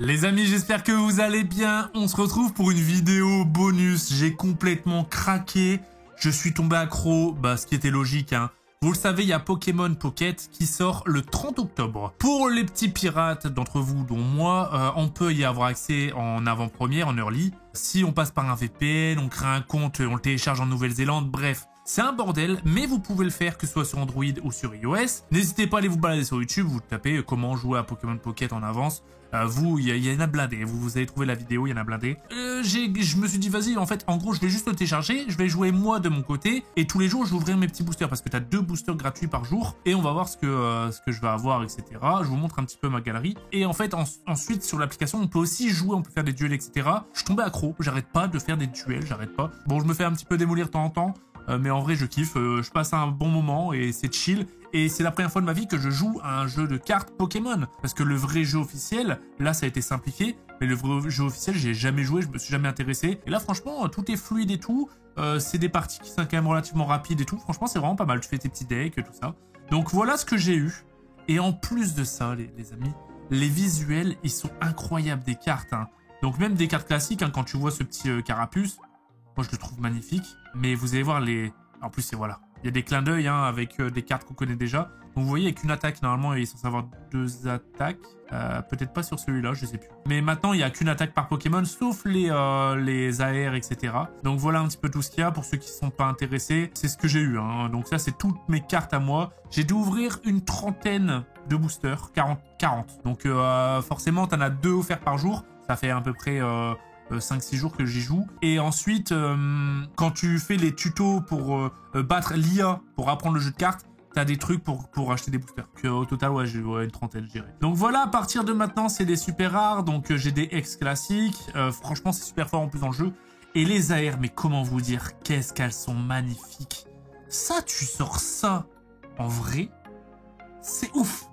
Les amis, j'espère que vous allez bien. On se retrouve pour une vidéo bonus. J'ai complètement craqué. Je suis tombé accro, ce qui était logique, hein. Vous le savez, il y a Pokémon Pocket qui sort le 30 octobre. Pour les petits pirates d'entre vous, dont moi, on peut y avoir accès en avant-première, en early. Si on passe par un VPN, on crée un compte, on le télécharge en Nouvelle-Zélande, bref. C'est un bordel, mais vous pouvez le faire que ce soit sur Android ou sur iOS. N'hésitez pas à aller vous balader sur YouTube, vous tapez comment jouer à Pokémon Pocket en avance. Il y en a blindé, vous allez trouver la vidéo, il y en a blindé. Je me suis dit, vas-y, en fait, en gros, je vais juste le télécharger, je vais jouer moi de mon côté, et tous les jours, je vais ouvrir mes petits boosters, parce que tu as 2 boosters gratuits par jour, et on va voir ce que je vais avoir, etc. Je vous montre un petit peu ma galerie. Et en fait, ensuite, sur l'application, on peut aussi jouer, on peut faire des duels, etc. Je tombais accro, j'arrête pas de faire des duels, j'arrête pas. Bon, je me fais un petit peu démolir de temps en temps, mais en vrai, je kiffe, je passe un bon moment, et c'est chill. Et c'est la première fois de ma vie que je joue à un jeu de cartes Pokémon. Parce que le vrai jeu officiel, là ça a été simplifié, mais le vrai jeu officiel, j'ai jamais joué, je me suis jamais intéressé. Et là franchement, tout est fluide et tout. C'est des parties qui sont quand même relativement rapides et tout. Franchement, c'est vraiment pas mal. Tu fais tes petits decks, tout ça. Donc voilà ce que j'ai eu. Et en plus de ça, les amis, les visuels, ils sont incroyables des cartes, hein. Donc même des cartes classiques, hein, quand tu vois ce petit carapuce, moi je le trouve magnifique. Mais vous allez voir les... En plus, c'est voilà. Il y a des clins d'œil, hein, avec des cartes qu'on connaît déjà. Donc vous voyez, avec une attaque, normalement, il est censé avoir 2 attaques. Peut-être pas sur celui-là, je sais plus. Mais maintenant, il n'y a qu'une attaque par Pokémon, sauf les AR, etc. Donc voilà un petit peu tout ce qu'il y a. Pour ceux qui ne sont pas intéressés, c'est ce que j'ai eu, hein. Donc ça, c'est toutes mes cartes à moi. J'ai dû ouvrir une trentaine de boosters, 40. Donc forcément, tu en as 2 offerts par jour. Ça fait à peu près... 5-6 jours que j'y joue. Et ensuite, quand tu fais les tutos pour battre l'IA, pour apprendre le jeu de cartes, t'as des trucs pour acheter des boosters. Donc, au total, ouais, j'ai une trentaine, je dirais. Donc voilà, à partir de maintenant, c'est des super rares. Donc j'ai des ex classiques. Franchement, c'est super fort en plus dans le jeu. Et les AR, mais comment vous dire, qu'est-ce qu'elles sont magnifiques. Ça, tu sors ça en vrai, c'est ouf.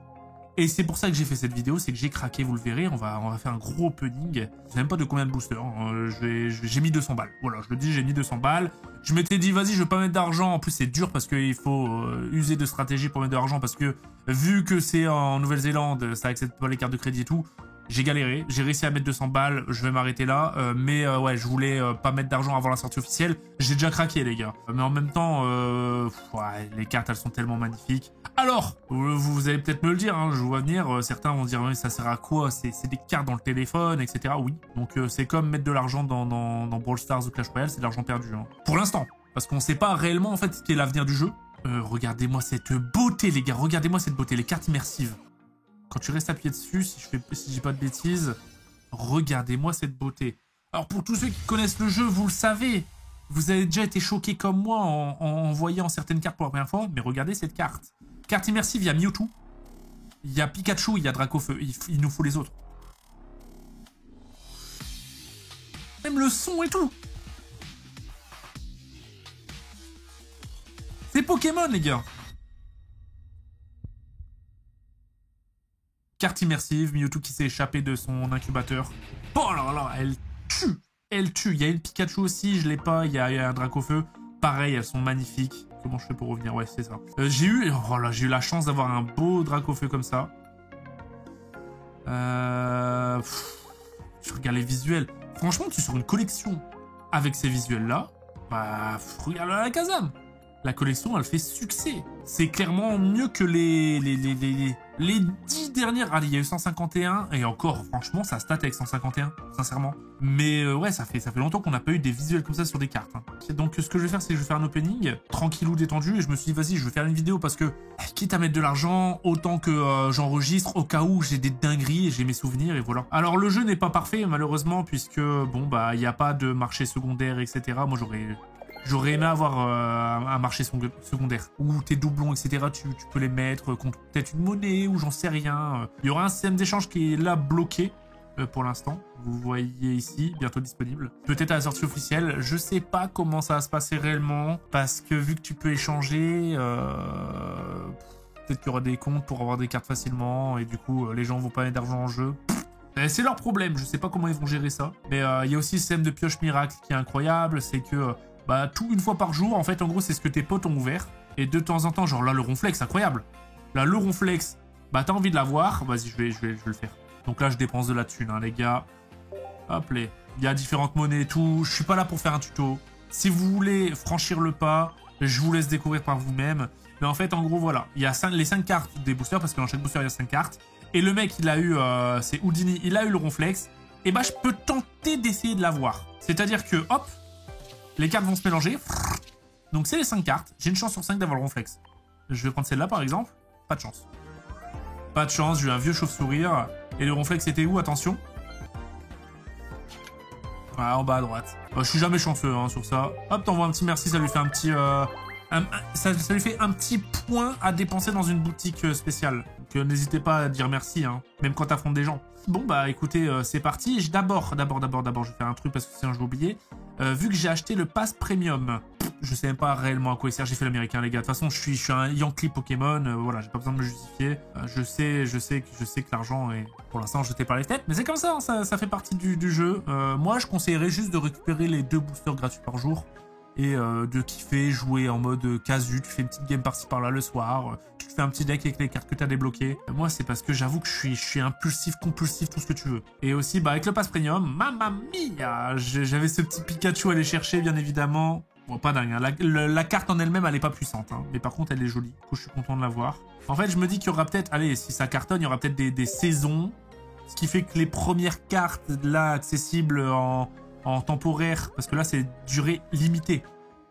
Et c'est pour ça que j'ai fait cette vidéo, c'est que j'ai craqué, vous le verrez, on va faire un gros opening. Je sais même pas de combien de boosters, hein. J'ai mis 200 balles. Voilà, je le dis, j'ai mis 200 balles. Je m'étais dit, vas-y, je veux pas mettre d'argent. En plus, c'est dur parce qu'il faut user de stratégie pour mettre de l'argent parce que vu que c'est en Nouvelle-Zélande, ça accepte pas les cartes de crédit et tout, j'ai galéré. J'ai réussi à mettre 200 balles, je vais m'arrêter là. Mais ouais, je voulais pas mettre d'argent avant la sortie officielle. J'ai déjà craqué, les gars. Mais en même temps, ouais, les cartes, elles sont tellement magnifiques. Alors, vous allez peut-être me le dire, hein, je vois venir, certains vont dire, oui, ça sert à quoi? C'est des cartes dans le téléphone, etc. Oui, donc c'est comme mettre de l'argent dans Brawl Stars ou Clash Royale, c'est de l'argent perdu, hein. Pour l'instant, parce qu'on sait pas réellement, en fait, ce qu'est l'avenir du jeu. Regardez-moi cette beauté, les gars, regardez-moi cette beauté, les cartes immersives. Quand tu restes appuyé dessus, si je dis pas de bêtises, regardez-moi cette beauté. Alors, pour tous ceux qui connaissent le jeu, vous le savez, vous avez déjà été choqués comme moi en voyant certaines cartes pour la première fois, mais regardez cette carte. Carte immersive, il y a Mewtwo, il y a Pikachu, il y a Dracofeu, il nous faut les autres. Même le son et tout. C'est Pokémon, les gars. Carte immersive, Mewtwo qui s'est échappé de son incubateur. Oh là là, elle tue. Elle tue. Il y a une Pikachu aussi, je l'ai pas, il y a un Dracofeu. Pareil, elles sont magnifiques. Comment je fais pour revenir? Ouais, c'est ça. J'ai eu la chance d'avoir un beau Dracofeu comme ça. Je regarde les visuels. Franchement, tu sors une collection avec ces visuels-là. Regarde la Kazam. La collection, elle fait succès. C'est clairement mieux que les 10 dernières. Allez, il y a eu 151. Et encore, franchement, ça stat avec 151, sincèrement. Mais ouais, ça fait longtemps qu'on n'a pas eu des visuels comme ça sur des cartes, hein. Donc ce que je vais faire, c'est que je vais faire un opening, tranquillou, détendu. Et je me suis dit, vas-y, je vais faire une vidéo parce que, quitte à mettre de l'argent, autant que j'enregistre au cas où j'ai des dingueries et j'ai mes souvenirs et voilà. Alors le jeu n'est pas parfait, malheureusement, puisque, bon, il n'y a pas de marché secondaire, etc. Moi, J'aurais aimé avoir un marché secondaire où tes doublons, etc., tu peux les mettre contre peut-être une monnaie ou j'en sais rien. Il y aura un système d'échange qui est là bloqué pour l'instant. Vous voyez ici, bientôt disponible. Peut-être à la sortie officielle. Je sais pas comment ça va se passer réellement parce que vu que tu peux échanger, peut-être qu'il y aura des comptes pour avoir des cartes facilement et du coup les gens vont pas mettre d'argent en jeu. C'est leur problème, je sais pas comment ils vont gérer ça. Mais il y a aussi le système de pioche miracle qui est incroyable, c'est que... tout une fois par jour, en fait, en gros, c'est ce que tes potes ont ouvert. Et de temps en temps, genre là, le ronflex, incroyable. Là, le ronflex, t'as envie de l'avoir. Vas-y, je vais le faire. Donc là, je dépense de la thune, hein, les gars. Hop là. Il y a différentes monnaies et tout. Je suis pas là pour faire un tuto. Si vous voulez franchir le pas, je vous laisse découvrir par vous-même. Mais en fait, en gros, voilà. Il y a les 5 cartes des boosters, parce que dans chaque booster, il y a 5 cartes. Et le mec, il a eu, c'est Houdini, il a eu le Ronflex. Et bah, je peux tenter d'essayer de l'avoir. C'est-à-dire que, hop, les cartes vont se mélanger. Donc, c'est les 5 cartes. J'ai une chance sur 5 d'avoir le Ronflex. Je vais prendre celle-là, par exemple. Pas de chance. Pas de chance, j'ai eu un vieux chauve-sourire. Et le Ronflex était où? Attention. Ah, en bas à droite. Je suis jamais chanceux hein, sur ça. Hop, t'envoies un petit merci, ça lui fait un petit... ça lui fait un petit point à dépenser dans une boutique spéciale. Donc n'hésitez pas à dire merci, hein, même quand t'affrontes des gens. Bon bah écoutez, c'est parti. D'abord, je vais faire un truc parce que sinon je vais oublier. Vu que j'ai acheté le pass premium, je sais même pas réellement à quoi il sert. J'ai fait l'américain les gars. De toute façon, je suis un Yankee Pokémon. Voilà, j'ai pas besoin de me justifier. Je sais que l'argent est pour l'instant jeté par les têtes, mais c'est comme ça, hein, ça fait partie du jeu. Moi, je conseillerais juste de récupérer les 2 boosters gratuits par jour. Et de kiffer, jouer en mode casu, tu fais une petite game par-ci par-là le soir, tu te fais un petit deck avec les cartes que tu as débloquées. Moi, c'est parce que j'avoue que je suis impulsif, compulsif, tout ce que tu veux. Et aussi, bah, avec le pass premium, mamma mia, j'avais ce petit Pikachu à aller chercher, bien évidemment. Bon, pas dingue, hein. La carte en elle-même, elle est pas puissante, hein. Mais par contre, elle est jolie. Du coup, je suis content de la voir. En fait, je me dis qu'il y aura peut-être, allez, si ça cartonne, il y aura peut-être des saisons. Ce qui fait que les premières cartes, là, accessibles en temporaire, parce que là c'est durée limitée.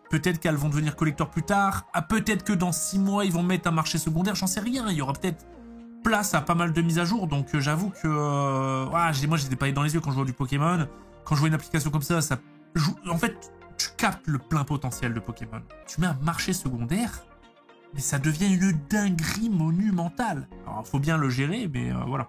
Peut-être qu'elles vont devenir collector plus tard. Ah, peut-être que dans 6 mois ils vont mettre un marché secondaire, j'en sais rien. Il y aura peut-être place à pas mal de mises à jour. Donc j'avoue que moi j'étais pas dans les yeux quand je jouais du Pokémon. Quand je vois une application comme ça en fait tu captes le plein potentiel de Pokémon. Tu mets un marché secondaire, mais ça devient une dinguerie monumentale. Alors faut bien le gérer, mais voilà.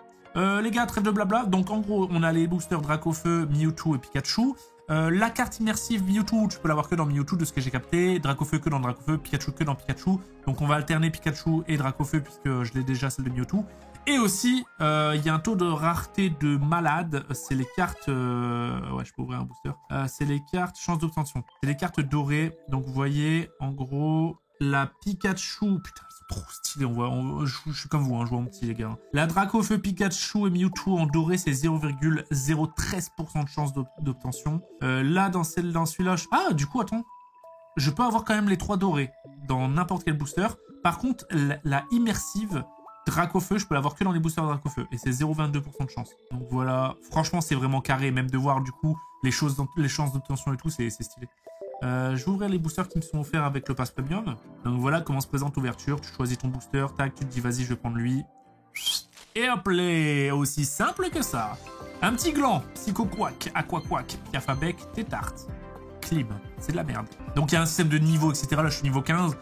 Les gars, trêve de blabla. Donc en gros, on a les boosters Dracofeu, Mewtwo et Pikachu. La carte immersive Mewtwo, tu peux l'avoir que dans Mewtwo de ce que j'ai capté. Dracofeu que dans Dracofeu, Pikachu que dans Pikachu. Donc on va alterner Pikachu et Dracofeu puisque je l'ai déjà celle de Mewtwo. Et aussi, il y a un taux de rareté de malade. C'est les cartes... Ouais, je peux ouvrir un booster. C'est les cartes chance d'obtention. C'est les cartes dorées. Donc vous voyez, en gros, la Pikachu... Putain, trop stylé, je suis comme vous, hein, je vois mon petit les gars. La Dracofeu, Pikachu et Mewtwo en doré, c'est 0,013% de chance d'obtention. Là, dans celui-là... Ah, du coup, attends. Je peux avoir quand même les 3 dorés dans n'importe quel booster. Par contre, la immersive Dracofeu, je peux l'avoir que dans les boosters Dracofeu. Et c'est 0,22% de chance. Donc voilà, franchement, c'est vraiment carré. Même de voir, du coup, les chances d'obtention et tout, c'est stylé. Je vais ouvrir les boosters qui me sont offerts avec le pass premium. Donc voilà comment se présente l'ouverture. Tu choisis ton booster, tac, tu te dis vas-y je vais prendre lui. Et hop là, aussi simple que ça. Un petit gland, Psycho-Quack, Aqua-Quack, Piafabec, Tétart, Clim, c'est de la merde. Donc il y a un système de niveau, etc. Là je suis niveau 15.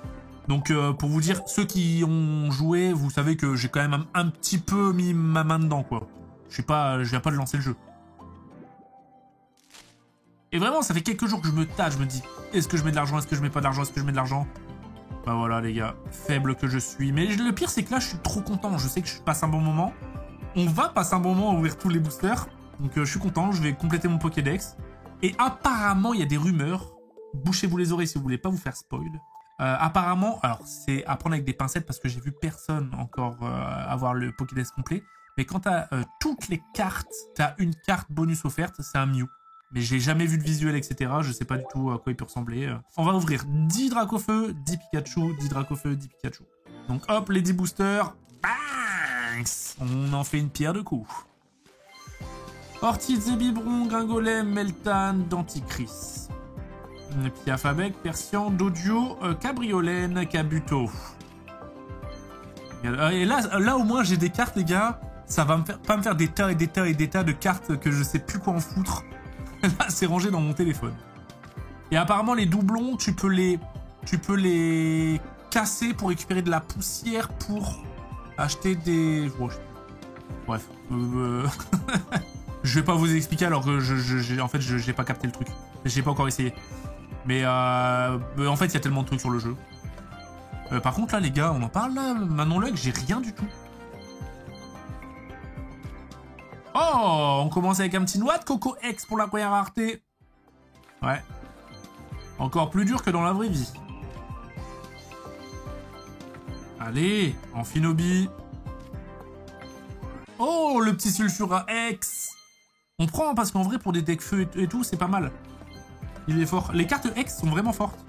Donc pour vous dire, ceux qui ont joué, vous savez que j'ai quand même un petit peu mis ma main dedans quoi. Je viens pas de lancer le jeu. Et vraiment, ça fait quelques jours que je me tâte, je me dis, est-ce que je mets de l'argent, est-ce que je mets pas d'argent, est-ce que je mets de l'argent? Bah voilà les gars, faible que je suis. Mais le pire c'est que là, je suis trop content, je sais que je passe un bon moment. On va passer un bon moment à ouvrir tous les boosters. Donc je suis content, je vais compléter mon Pokédex. Et apparemment, il y a des rumeurs, bouchez-vous les oreilles si vous voulez pas vous faire spoil. Apparemment, alors c'est à prendre avec des pincettes parce que j'ai vu personne encore avoir le Pokédex complet. Mais quand t'as toutes les cartes, t'as une carte bonus offerte, c'est un Mew. Mais j'ai jamais vu de visuel, etc. Je sais pas du tout à quoi il peut ressembler. On va ouvrir 10 Dracofeu, 10 Pikachu, 10 Dracofeu, 10 Pikachu. Donc hop, les 10 boosters. Banks, on en fait une pierre de coups. Ortiz et Biberon, Gringolem, Meltan, Denticris. Piafabec, Persian, Dodio, Cabriolène, Kabuto. Et là au moins j'ai des cartes les gars. Ça va pas me faire des tas et des tas et des tas de cartes que je sais plus quoi en foutre. Là, c'est rangé dans mon téléphone. Et apparemment, les doublons, tu peux les casser pour récupérer de la poussière pour acheter des... Bref. Je vais pas vous expliquer alors que en fait, j'ai pas capté le truc. J'ai pas encore essayé. Mais en fait, il y a tellement de trucs sur le jeu. Par contre, là, les gars, on en parle là. Manon-le que j'ai rien du tout. Oh, on commence avec un petit noix de Coco X pour la première rareté. Ouais. Encore plus dur que dans la vraie vie. Allez, Amphinobi. Oh, le petit Sulfura X. On prend, parce qu'en vrai, pour des decks feu et tout, c'est pas mal. Il est fort. Les cartes X sont vraiment fortes.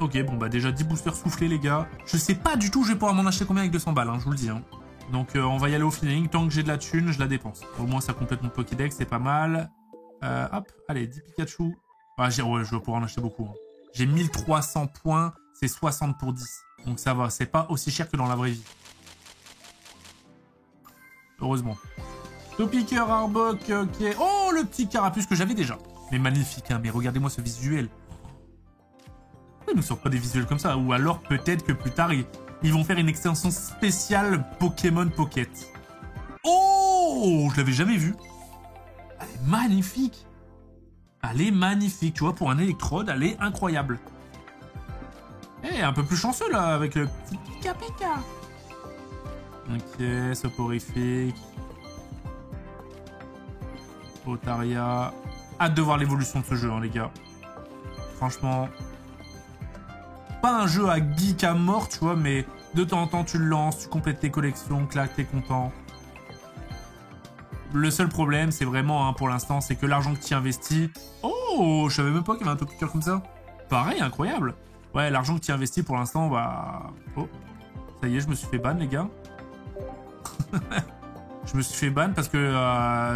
Ok, bon bah déjà 10 boosters soufflés, les gars. Je sais pas du tout, je vais pouvoir m'en acheter combien avec 200 balles, hein, je vous le dis. Hein. Donc on va y aller au feeling. Tant que j'ai de la thune, je la dépense. Au moins, ça complète mon Pokédex, c'est pas mal. Hop, allez, 10 Pikachu. Ah, ouais, je vais pouvoir en acheter beaucoup. Hein. J'ai 1300 points, c'est 60 pour 10. Donc ça va, c'est pas aussi cher que dans la vraie vie. Heureusement. Topiqueur, Arbok, ok. Oh, le petit Carapuce que j'avais déjà. Mais magnifique, hein, mais regardez-moi ce visuel. Pourquoi ils nous sortent pas des visuels comme ça? Ou alors peut-être que plus tard, ils vont faire une extension spéciale Pokémon Pocket. Oh, je l'avais jamais vu. Elle est magnifique. Elle est magnifique, tu vois, pour un électrode, elle est incroyable. Eh, un peu plus chanceux, là, avec le petit Pika Pika. Ok, soporifique. Otaria. Hâte de voir l'évolution de ce jeu, hein, les gars. Franchement. Pas un jeu à geek à mort, tu vois, mais de temps en temps, tu le lances, tu complètes tes collections, clac, t'es content. Le seul problème, c'est vraiment, hein, pour l'instant, c'est que l'argent que tu investis... Oh, je savais même pas qu'il y avait un topiqueur comme ça. Pareil, incroyable. Ouais, l'argent que tu investis, pour l'instant, bah... Oh, ça y est, je me suis fait ban, les gars. Je me suis fait ban parce que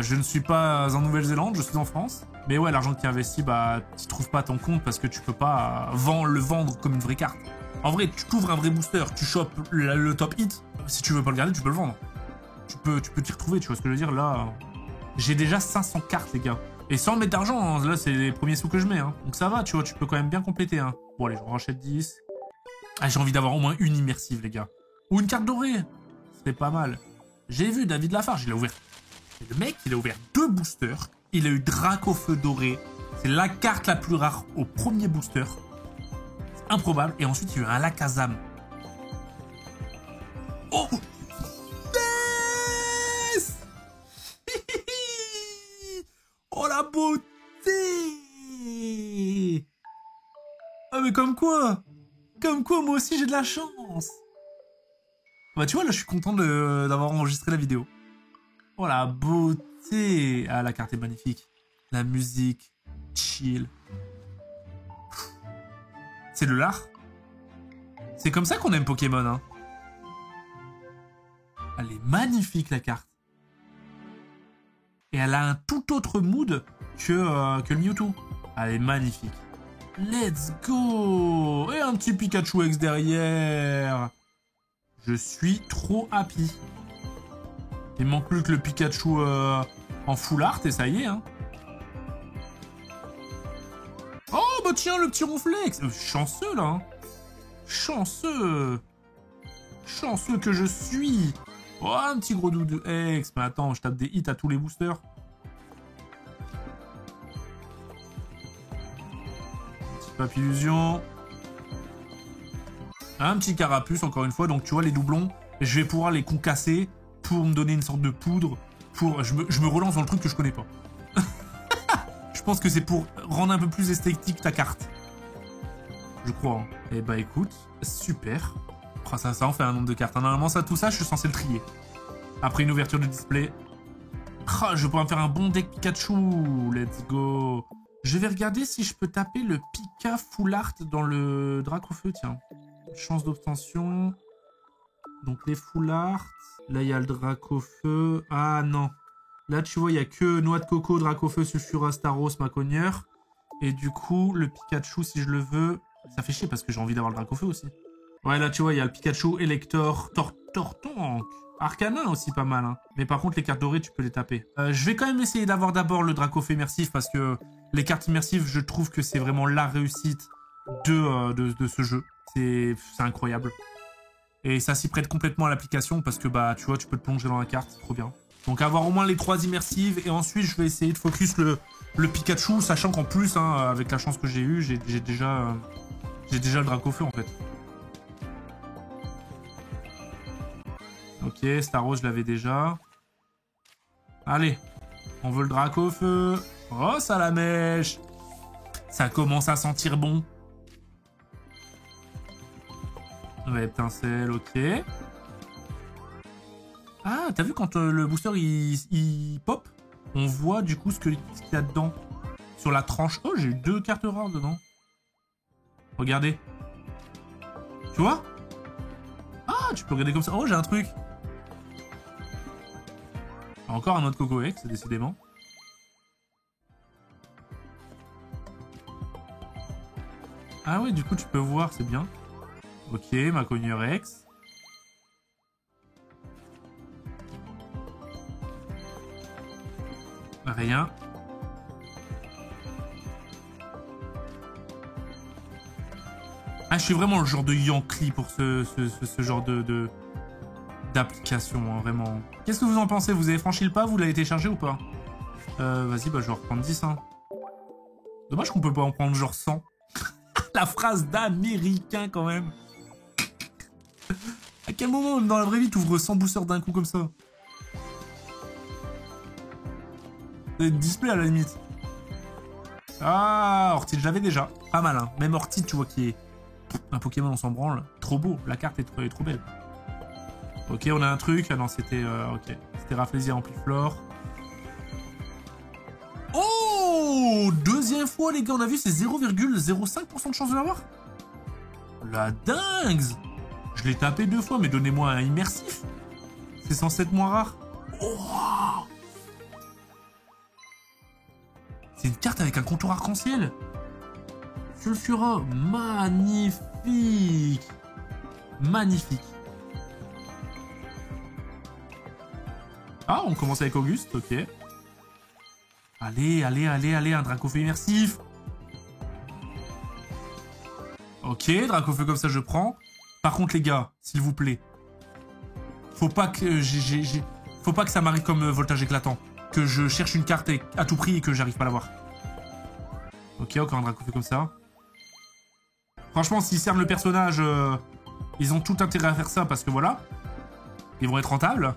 je ne suis pas en Nouvelle-Zélande, je suis en France. Mais ouais, l'argent que tu investis, bah, tu trouves pas ton compte parce que tu peux pas le vendre comme une vraie carte. En vrai, tu couvres un vrai booster, tu chopes le top hit. Si tu veux pas le garder, tu peux le vendre. Tu peux t'y retrouver, tu vois ce que je veux dire. Là, j'ai déjà 500 cartes, les gars. Et sans mettre d'argent, hein, là, c'est les premiers sous que je mets. Hein. Donc ça va, tu vois, tu peux quand même bien compléter. Hein. Bon, allez, je rachète 10. Ah, j'ai envie d'avoir au moins une immersive, les gars. Ou une carte dorée. C'est pas mal. J'ai vu David Lafarge, il a ouvert. Le mec, il a ouvert 2 boosters. Il a eu Dracofeu doré. C'est la carte la plus rare au premier booster. C'est improbable. Et ensuite, il y a eu un Lakazam. Oh! Yes! Oh la beauté! Ah mais comme quoi? Comme quoi, moi aussi j'ai de la chance! Bah tu vois, là je suis content d'avoir enregistré la vidéo. Oh la beauté! Ah, la carte est magnifique. La musique, chill. C'est de l'art. C'est comme ça qu'on aime Pokémon, hein. Elle est magnifique, la carte. Et elle a un tout autre mood que le Mewtwo. Elle est magnifique. Let's go! Et un petit Pikachu X derrière. Je suis trop happy. Il manque plus que le Pikachu en full art et ça y est, hein. Oh, bah tiens, le petit Ronflex. Chanceux, là. Hein. Chanceux. Chanceux que je suis. Oh, un petit gros doudou X. Mais attends, je tape des hits à tous les boosters. Petit Papillusion. Un petit Carapuce, encore une fois. Donc, tu vois, les doublons, je vais pouvoir les concasser pour me donner une sorte de poudre. Je me relance dans le truc que je connais pas. Je pense que c'est pour rendre un peu plus esthétique ta carte. Je crois. Hein. Eh bah écoute, super. Oh, ça en fait un nombre de cartes. Normalement, tout ça, je suis censé le trier. Après une ouverture de display. Oh, je vais pouvoir me faire un bon deck Pikachu. Let's go. Je vais regarder si je peux taper le Pika Full Art dans le Dracofeu, tiens. Chance d'obtention. Donc les Full Art. Là, il y a le Dracofeu. Ah non. Là, tu vois, il n'y a que Noix de Coco, Dracofeu, Sulfura, Staros, Macogneur. Et du coup, le Pikachu, si je le veux... Ça fait chier parce que j'ai envie d'avoir le Dracofeu aussi. Ouais, là, tu vois, il y a le Pikachu, Elector, Tortank. Arcanin aussi, pas mal. Hein. Mais par contre, les cartes dorées, tu peux les taper. Je vais quand même essayer d'avoir d'abord le Dracofeu immersif parce que les cartes immersives, je trouve que c'est vraiment la réussite de ce jeu. C'est incroyable. Et ça s'y prête complètement à l'application parce que, bah, tu vois, tu peux te plonger dans la carte. C'est trop bien. Donc avoir au moins les 3 immersives et ensuite je vais essayer de focus le Pikachu, sachant qu'en plus, hein, avec la chance que j'ai eue, j'ai déjà le Dracofeu en fait. Ok, Staros je l'avais déjà. Allez, on veut le Dracofeu. Oh, ça la mèche. Ça commence à sentir bon. Ouais, étincelle, ok. Ah, t'as vu quand le booster il pop, on voit du coup ce qu'il y a dedans. Sur la tranche. Oh, j'ai eu 2 cartes rares dedans. Regardez. Tu vois? Ah, tu peux regarder comme ça. Oh, j'ai un truc. Encore un autre Coco X, décidément. Ah ouais, du coup, tu peux voir, c'est bien. Ok, ma Cogneur X. Rien. Ah, je suis vraiment le genre de Yankee pour ce genre d'application, hein, vraiment. Qu'est-ce que vous en pensez? Vous avez franchi le pas? Vous l'avez téléchargé ou pas? Vas-y, bah je vais en reprendre 10. Hein. Dommage qu'on peut pas en prendre genre 100. La phrase d'américain quand même. À quel moment dans la vraie vie t'ouvres 100 boosters d'un coup comme ça? Display à la limite. Ah, Orchid, je l'avais déjà. Pas mal, hein. Même Orchid, tu vois, qui est... Un Pokémon, on s'en branle. Trop beau. La carte est trop belle. Ok, on a un truc. Ah non, c'était... ok. C'était Rafflesia Ampliflore. Oh! Deuxième fois, les gars. On a vu, c'est 0,05% de chance de l'avoir. La dingue! Je l'ai tapé 2 fois, mais donnez-moi un immersif. C'est censé être moins rare. Oh! C'est une carte avec un contour arc-en-ciel. Sulfura, magnifique. Magnifique. Ah, on commence avec Auguste, ok. Allez, un Dracofeu immersif. Ok, Dracofeu comme ça, je prends. Par contre, les gars, s'il vous plaît, faut pas que faut pas que ça m'arrive comme Voltage éclatant. Que je cherche une carte à tout prix et que j'arrive pas à l'avoir. Ok, encore un Dracofeu comme ça. Franchement, s'ils cernent le personnage, ils ont tout intérêt à faire ça parce que voilà. Ils vont être rentables.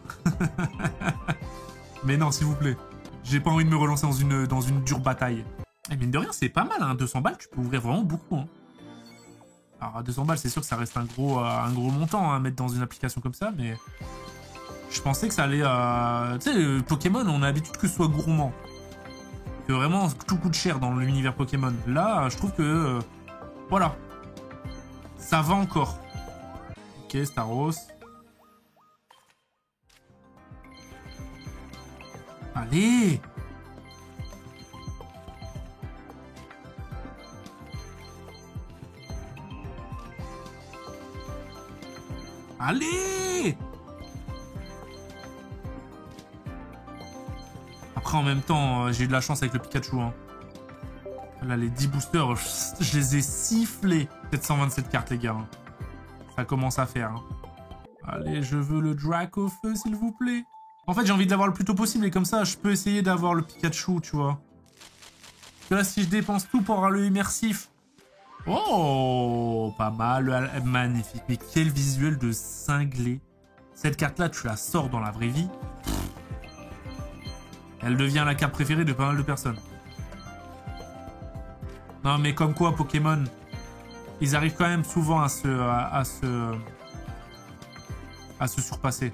Mais non, s'il vous plaît. J'ai pas envie de me relancer dans une dure bataille. Et mine de rien, c'est pas mal, hein. 200 balles, tu peux ouvrir vraiment beaucoup. Hein. Alors, à 200 balles, c'est sûr que ça reste un gros montant hein, à mettre dans une application comme ça, mais... Je pensais que ça allait... Tu sais, Pokémon, on a l'habitude que ce soit gourmand. Que vraiment, tout coûte cher dans l'univers Pokémon. Là, je trouve que... voilà. Ça va encore. Ok, Staros. Allez! Allez! Après, en même temps, j'ai eu de la chance avec le Pikachu. Hein. Là, les 10 boosters, je les ai sifflés. 727 cartes, les gars. Hein. Ça commence à faire. Hein. Allez, je veux le Dracofeu, s'il vous plaît. En fait, j'ai envie de l'avoir le plus tôt possible. Et comme ça, je peux essayer d'avoir le Pikachu, tu vois. Parce que là, si je dépense tout pour avoir le immersif... Oh, pas mal. Magnifique. Mais quel visuel de cinglé. Cette carte-là, tu la sors dans la vraie vie. Elle devient la carte préférée de pas mal de personnes. Non, mais comme quoi, Pokémon, ils arrivent quand même souvent à se surpasser.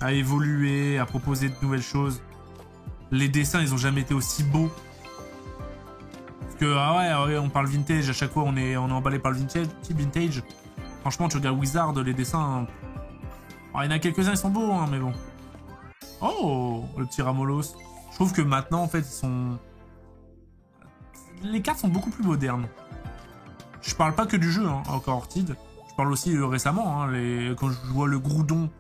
À évoluer, à proposer de nouvelles choses. Les dessins, ils ont jamais été aussi beaux. Parce que, ah ouais, on parle vintage, à chaque fois, on est emballé par le vintage. Franchement, tu regardes Wizard, les dessins... Oh, il y en a quelques-uns, ils sont beaux, hein, mais bon. Oh, le petit Ramolos. Je trouve que maintenant, en fait, ils sont... Les cartes sont beaucoup plus modernes. Je parle pas que du jeu, hein, encore Orchid. Je parle aussi récemment, hein, quand je vois le Groudon.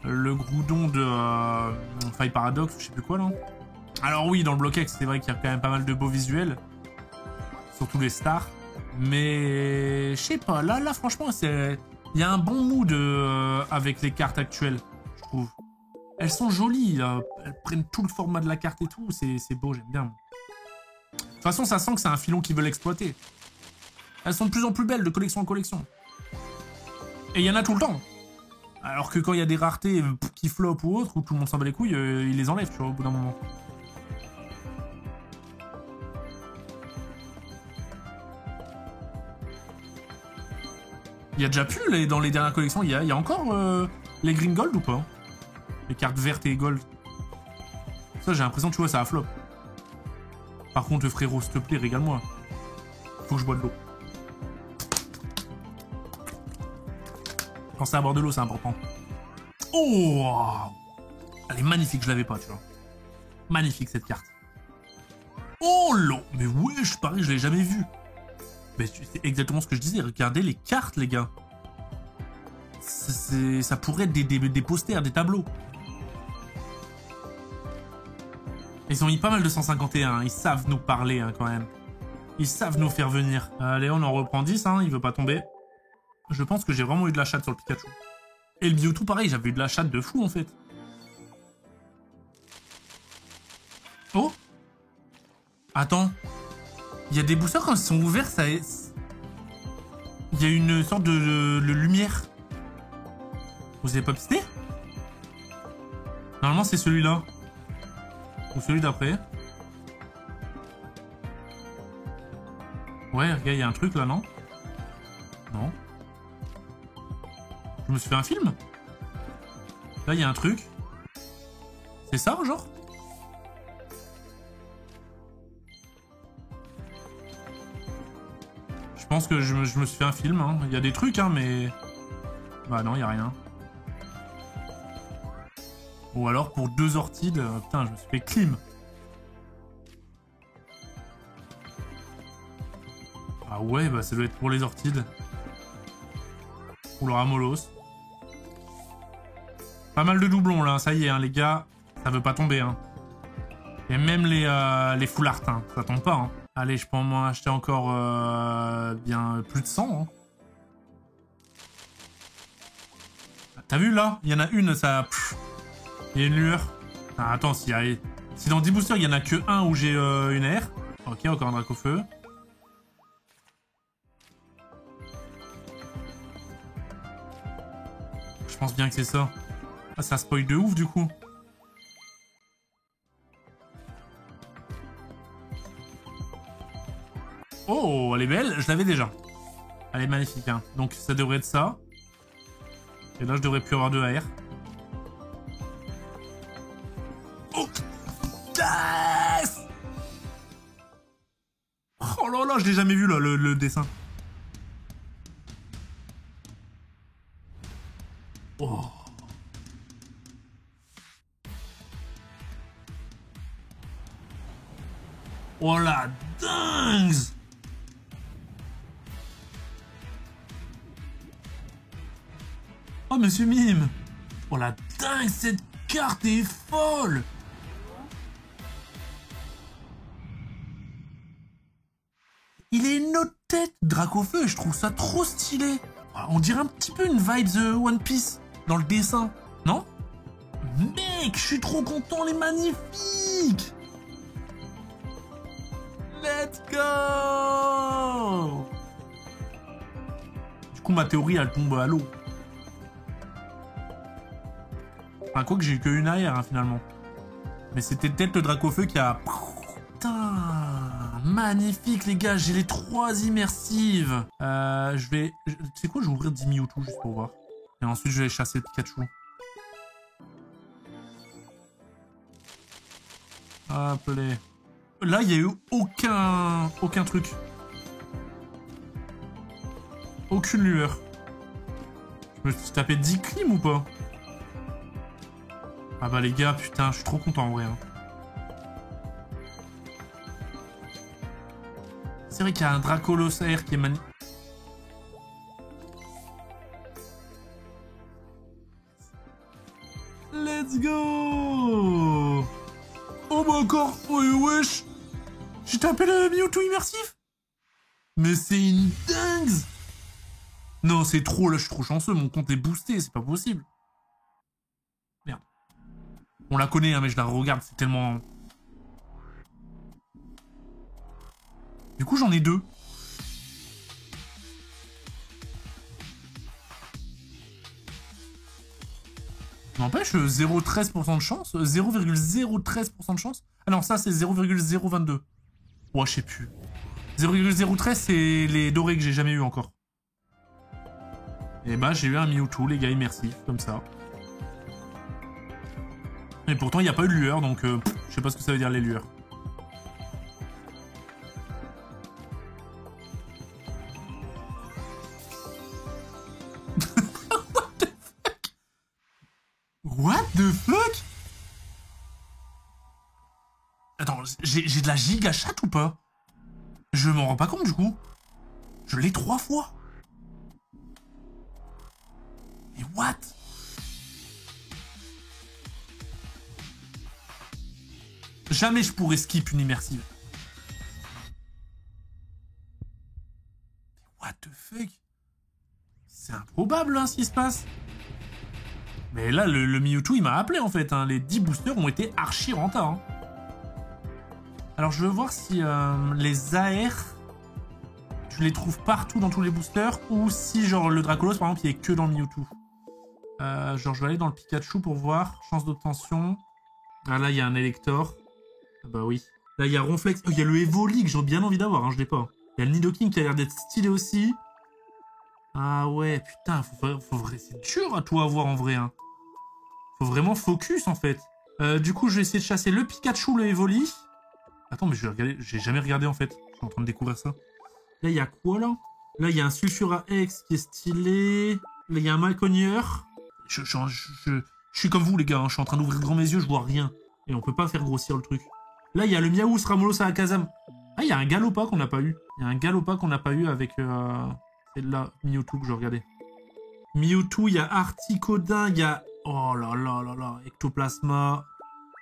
Le Groudon de Fire Paradox, je sais plus quoi là. Alors oui, dans le Block X, c'est vrai qu'il y a quand même pas mal de beaux visuels. Surtout les stars. Mais je sais pas, là franchement, il y a un bon mood avec les cartes actuelles, je trouve. Elles sont jolies, là. Elles prennent tout le format de la carte et tout, c'est beau, j'aime bien. De toute façon, ça sent que c'est un filon qu'ils veulent exploiter. Elles sont de plus en plus belles, de collection en collection. Et il y en a tout le temps. Alors que quand il y a des raretés qui flopent ou autres, où tout le monde s'en bat les couilles, ils les enlèvent, tu vois, au bout d'un moment. Il y a déjà plus, dans les dernières collections, il y a encore les Green Gold ou pas? Les cartes vertes et gold. Ça, j'ai l'impression, tu vois, ça a flop. Par contre, frérot, s'il te plaît, régale-moi. Faut que je bois de l'eau. Pensez à boire de l'eau, c'est important. Oh! Elle est magnifique, je l'avais pas, tu vois. Magnifique, cette carte. Oh là! Mais wesh, pareil, je l'ai jamais vu. Mais c'est exactement ce que je disais. Regardez les cartes, les gars. Ça pourrait être des posters, des tableaux. Ils ont mis pas mal de 151. Ils savent nous parler, hein, quand même. Ils savent nous faire venir. Allez, on en reprend 10, hein. Il veut pas tomber. Je pense que j'ai vraiment eu de la chatte sur le Pikachu. Et le Mewtwo, pareil, j'avais eu de la chatte de fou, en fait. Oh! Attends. Il y a des boosters, quand ils sont ouverts, ça... Il y a une sorte de lumière. Vous avez pas pisté? Normalement, c'est celui-là. Ou celui d'après. Ouais, regarde, il y a un truc, là, non? Non. Je me suis fait un film? Là, il y a un truc. C'est ça, genre? Je pense que je me suis fait un film, hein. Il y a des trucs, hein, mais... Bah non, il n'y a rien. Ou alors, pour 2 ortides... Putain, je me suis fait clim. Ah ouais, bah ça doit être pour les ortides. Pour le Ramolos. Pas mal de doublons, là. Ça y est, hein, les gars. Ça veut pas tomber, hein. Et même les full art, hein. Ça tombe pas, hein. Allez, je peux m'en acheter encore bien plus de 100. Hein. T'as vu là? Il y en a une, ça... Il y a une lueur. Ah, attends, si dans 10 boosters, il y en a que un où j'ai une air. Ok, encore un Dracofeu. Je pense bien que c'est ça. Ah, ça spoil de ouf du coup. Oh, elle est belle, je l'avais déjà. Elle est magnifique, hein. Donc ça devrait être ça. Et là, je devrais plus avoir de AR. Oh yes. Oh là là, je l'ai jamais vu là, le dessin. Oh. Oh la dingue. Oh, monsieur Mime. Oh la dingue, cette carte est folle. Il est noté Dracofeu, je trouve ça trop stylé. On dirait un petit peu une vibe de One Piece dans le dessin, non? Mec, je suis trop content, elle est magnifique. Let's go. Du coup, ma théorie, elle tombe à l'eau. Enfin, quoi que j'ai eu qu'une AR, hein, finalement. Mais c'était peut-être le Dracofeu qui a... Putain, magnifique, les gars, j'ai les 3 immersives. Je vais... Tu sais quoi, je vais ouvrir 10 Mewtwo juste pour voir. Et ensuite, je vais chasser Pikachu. Hop là. Là, il n'y a eu aucun truc. Aucune lueur. Je me suis tapé 10 clims ou pas? Ah bah les gars, putain, je suis trop content en vrai. Hein. C'est vrai qu'il y a un Dracolosaire qui est magnifique. Let's go. Oh bah encore. Ouais, wesh. J'ai tapé le Mewtwo immersif. Mais c'est une dingue. Non, c'est trop, là, je suis trop chanceux. Mon compte est boosté, c'est pas possible. Merde. On la connaît, hein, mais je la regarde, c'est tellement... Du coup, j'en ai 2. N'empêche, 0,13% de chance. 0,013% de chance. Ah non, ça, c'est 0,022. Ouais, je sais plus. 0,013, c'est les dorés que j'ai jamais eu encore. Et bah, j'ai eu un Mewtwo, les gars, immersif, comme ça. Et pourtant, il n'y a pas eu de lueur, donc je sais pas ce que ça veut dire les lueurs. What the fuck? Attends, j'ai de la giga chatte ou pas? Je m'en rends pas compte du coup. Je l'ai 3 fois. Mais what? Jamais je pourrais skip une immersive. What the fuck? C'est improbable hein, ce qui se passe. Mais là, le Mewtwo, il m'a appelé en fait. Hein. Les 10 boosters ont été archi renta. Hein. Alors je veux voir si les AR, je les trouve partout dans tous les boosters. Ou si genre le Dracolos par exemple, il est que dans le Mewtwo. Genre je vais aller dans le Pikachu pour voir. Chance d'obtention. Ah là, il y a un Elector. Ah bah oui. Là, il y a Ronflex. Oh, il y a le Evoli que j'ai bien envie d'avoir. Hein, je l'ai pas. Il y a le Nidoking qui a l'air d'être stylé aussi. Ah ouais, putain, c'est dur à tout avoir en vrai. Hein. Faut vraiment focus en fait. Du coup, je vais essayer de chasser le Pikachu, le Evoli. Attends, mais je vais regarder. J'ai jamais regardé en fait. Je suis en train de découvrir ça. Là, il y a quoi là? Là, il y a un Sulfura X qui est stylé. Là, il y a un Malcogneur. Je suis comme vous les gars. Hein. Je suis en train d'ouvrir grand mes yeux, je vois rien. Et on peut pas faire grossir le truc. Là, il y a le Miaou Ramolos Alakazam. Ah, il y a un Galopa qu'on n'a pas eu. Il y a un Galopa qu'on n'a pas eu avec... C'est là, Mewtwo que je regardais. Mewtwo, il y a Articodin, il y a... Oh là là là là, Ectoplasma.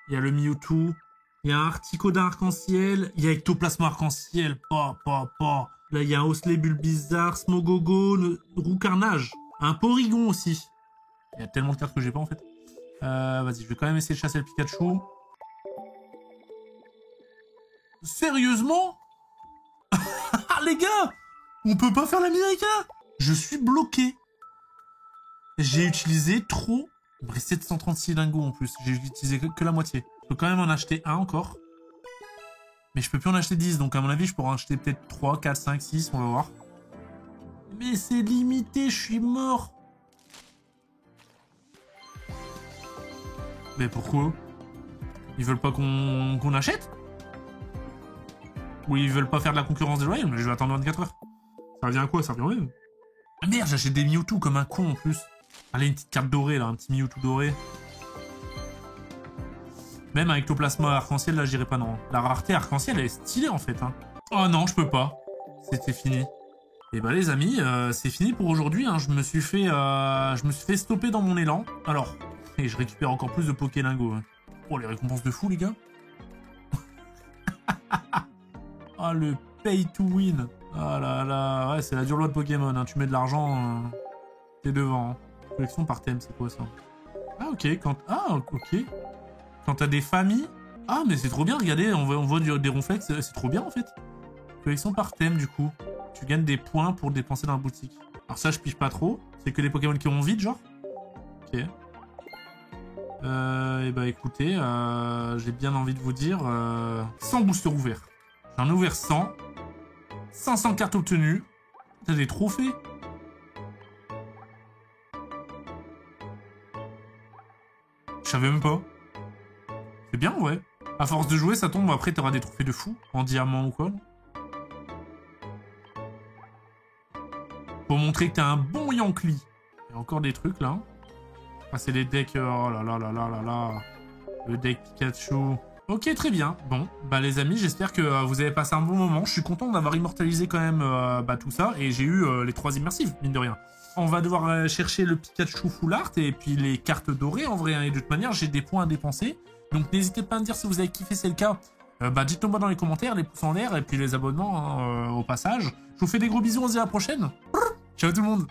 Il y a le Mewtwo. Il y a un Articodin arc-en-ciel. Il y a Ectoplasma arc-en-ciel. Là, il y a un Osley Bulbizarre, Smogogo, Roucarnage. Un Porygon aussi. Il y a tellement de cartes que j'ai pas en fait. Vas-y, je vais quand même essayer de chasser le Pikachu. Sérieusement? Ah les gars, on peut pas faire l'américain. Je suis bloqué. J'ai utilisé trop. Il me reste 736 dingos en plus. J'ai utilisé que la moitié. Je peux quand même en acheter un encore. Mais je peux plus en acheter 10. Donc à mon avis, je pourrais en acheter peut-être 3, 4, 5, 6. On va voir. Mais c'est limité, je suis mort. Mais pourquoi? Ils veulent pas qu'on achète? Ou ils veulent pas faire de la concurrence des royaumes? Mais je vais attendre 24 heures. Ça revient à quoi? Ça revient au même. Ah merde, j'achète des Mewtwo comme un con en plus. Allez, une petite carte dorée là, un petit Mewtwo doré. Même avec Ectoplasma arc-en-ciel, là j'irai pas non. La rareté arc-en-ciel elle est stylée en fait. Hein. Oh non, je peux pas. C'était fini. Et bah les amis, c'est fini pour aujourd'hui. Hein. Je me suis fait stopper dans mon élan. Alors, et je récupère encore plus de Pokélingo. Hein. Oh les récompenses de fou les gars. Ah le pay to win. Ah là là, ouais c'est la dure loi de Pokémon. Hein. Tu mets de l'argent, t'es devant. Hein. Collection par thème, c'est quoi ça? Ah ok, ok. Quand t'as des familles... Ah mais c'est trop bien, regardez, on voit des ronflex, c'est trop bien en fait. Collection par thème du coup. Tu gagnes des points pour dépenser dans la boutique. Alors ça je pige pas trop, c'est que des Pokémon qui vont vite genre. Ok. Et bah écoutez, j'ai bien envie de vous dire... 100 boosters ouverts. J'en ai ouvert 100. 500 cartes obtenues. T'as des trophées. Je savais même pas. C'est bien, ouais. À force de jouer, ça tombe. Après, t'auras des trophées de fou. En diamant ou quoi. Pour montrer que t'es un bon Yankee. Il y a encore des trucs, là. Ah, c'est des decks... Oh là là là là là là. Le deck Pikachu. Ok, très bien. Bon, bah les amis, j'espère que vous avez passé un bon moment. Je suis content d'avoir immortalisé quand même tout ça. Et j'ai eu les 3 immersives, mine de rien. On va devoir chercher le Pikachu Full Art et puis les cartes dorées en vrai. Hein. Et de toute manière, j'ai des points à dépenser. Donc n'hésitez pas à me dire si vous avez kiffé, c'est le cas. Dites-le moi dans les commentaires, les pouces en l'air et puis les abonnements hein, au passage. Je vous fais des gros bisous, on se dit à la prochaine. Ciao tout le monde.